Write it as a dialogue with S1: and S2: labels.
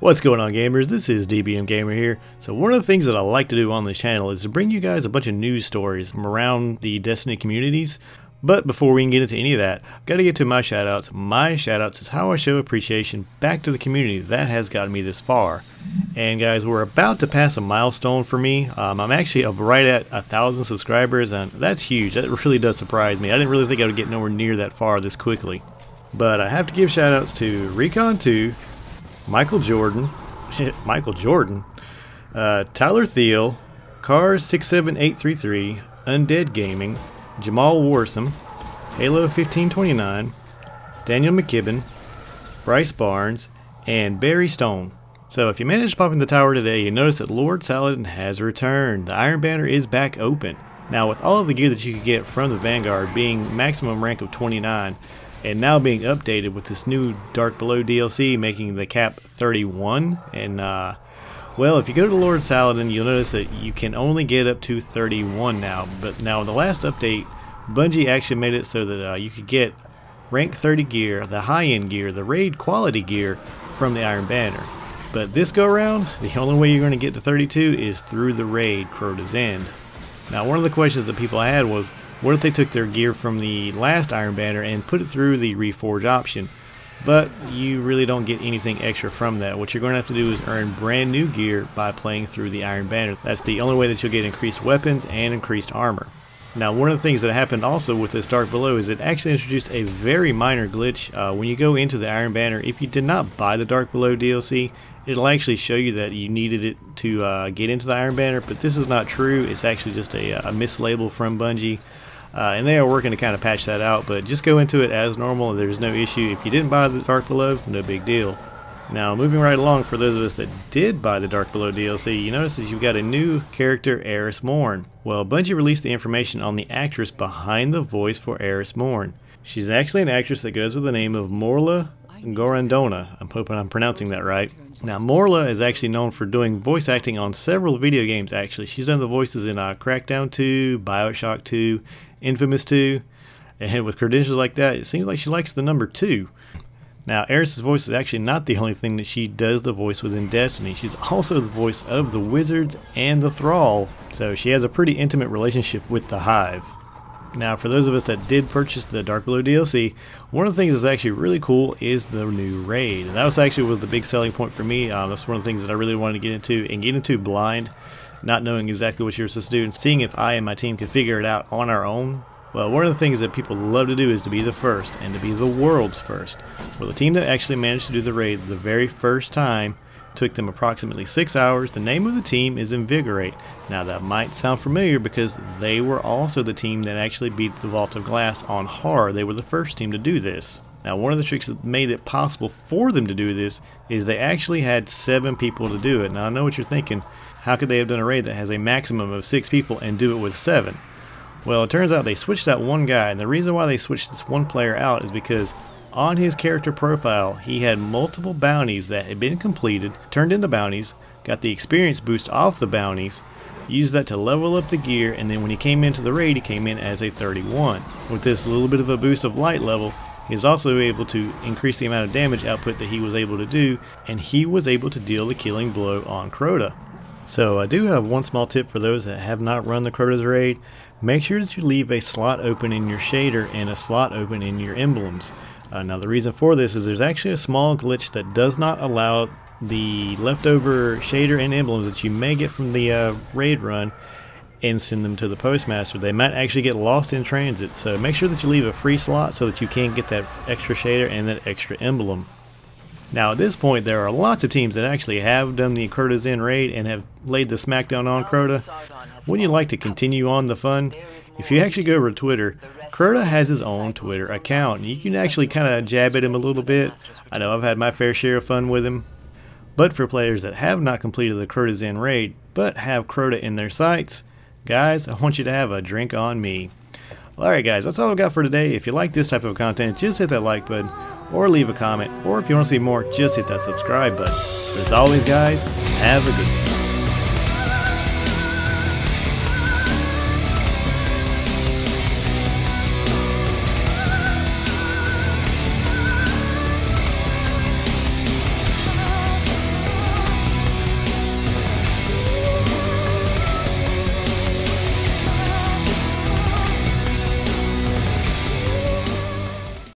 S1: What's going on, gamers? This is DBMgamer here. So one of the things that I like to do on this channel is to bring you guys a bunch of news stories from around the Destiny communities. But before we can get into any of that, I've got to get to my shoutouts. My shoutouts is how I show appreciation back to the community that has gotten me this far. And guys, we're about to pass a milestone for me. I'm actually right at 1,000 subscribers, and that's huge. That really does surprise me. I didn't really think I would get nowhere near that far this quickly. But I have to give shoutouts to Recon2, Michael Jordan, Tyler Thiel, Cars67833, Undead Gaming, Jamal Warsome, Halo 1529, Daniel McKibben, Bryce Barnes, and Barry Stone. So if you managed to pop in the tower today, you notice that Lord Saladin has returned. The Iron Banner is back open. Now with all of the gear that you could get from the Vanguard being maximum rank of 29, and now being updated with this new Dark Below DLC making the cap 31, and well, if you go to Lord Saladin, you'll notice that you can only get up to 31 now. But now in the last update, Bungie actually made it so that you could get rank 30 gear, the high-end gear, the raid quality gear from the Iron Banner. But this go around, the only way you're going to get to 32 is through the raid Crota's End. Now one of the questions that people had was, what if they took their gear from the last Iron Banner and put it through the Reforge option? But you really don't get anything extra from that. What you're going to have to do is earn brand new gear by playing through the Iron Banner. That's the only way that you'll get increased weapons and increased armor. Now one of the things that happened also with this Dark Below is it actually introduced a very minor glitch. When you go into the Iron Banner, if you did not buy the Dark Below DLC, it'll actually show you that you needed it to get into the Iron Banner, but this is not true. It's actually just a mislabel from Bungie. And they are working to kind of patch that out, but just go into it as normal and there's no issue. If you didn't buy the Dark Below, no big deal. Now moving right along, for those of us that did buy the Dark Below DLC, you notice that you've got a new character, Eris Morn. Well, Bungie released the information on the actress behind the voice for Eris Morn. She's actually an actress that goes with the name of Morla Gorandona. I'm hoping I'm pronouncing that right. Now Morla is actually known for doing voice acting on several video games actually. She's done the voices in Crackdown 2, Bioshock 2, Infamous 2, and with credentials like that, it seems like she likes the number 2. Now, Eris' voice is actually not the only thing that she does the voice within Destiny. She's also the voice of the Wizards and the Thrall, so she has a pretty intimate relationship with the Hive. Now, for those of us that did purchase the Dark Below DLC, one of the things that's actually really cool is the new raid. And that was the big selling point for me. That's one of the things that I really wanted to get into blind, not knowing exactly what you're supposed to do, and seeing if I and my team could figure it out on our own. Well, one of the things that people love to do is to be the first, and to be the world's first. Well, the team that actually managed to do the raid the very first time took them approximately 6 hours. The name of the team is Invigorate. Now that might sound familiar because they were also the team that actually beat the Vault of Glass on hard. They were the first team to do this. Now one of the tricks that made it possible for them to do this is they actually had 7 people to do it. Now I know what you're thinking, how could they have done a raid that has a maximum of 6 people and do it with 7? Well, it turns out they switched out one guy, and the reason why they switched this one player out is because on his character profile he had multiple bounties that had been completed, turned into bounties, got the experience boost off the bounties, used that to level up the gear, and then when he came into the raid he came in as a 31. With this little bit of a boost of light level, he was also able to increase the amount of damage output that he was able to do, and he was able to deal the killing blow on Crota. So I do have one small tip for those that have not run the Crota's raid. Make sure that you leave a slot open in your shader and a slot open in your emblems. Now the reason for this is there's actually a small glitch that does not allow the leftover shader and emblems that you may get from the raid run and send them to the postmaster. They might actually get lost in transit, so make sure that you leave a free slot so that you can get that extra shader and that extra emblem. Now at this point there are lots of teams that actually have done the Crota's End raid and have laid the smackdown on Crota. Wouldn't you like to continue on the fun? If you actually go over to Twitter, Crota has his own Twitter account, and you can actually kind of jab at him a little bit. I know I've had my fair share of fun with him. But for players that have not completed the Crota's End raid, but have Crota in their sights, guys, I want you to have a drink on me. Alright guys, that's all I've got for today. If you like this type of content, just hit that like button, or leave a comment, or if you want to see more, just hit that subscribe button. But as always guys, have a good one.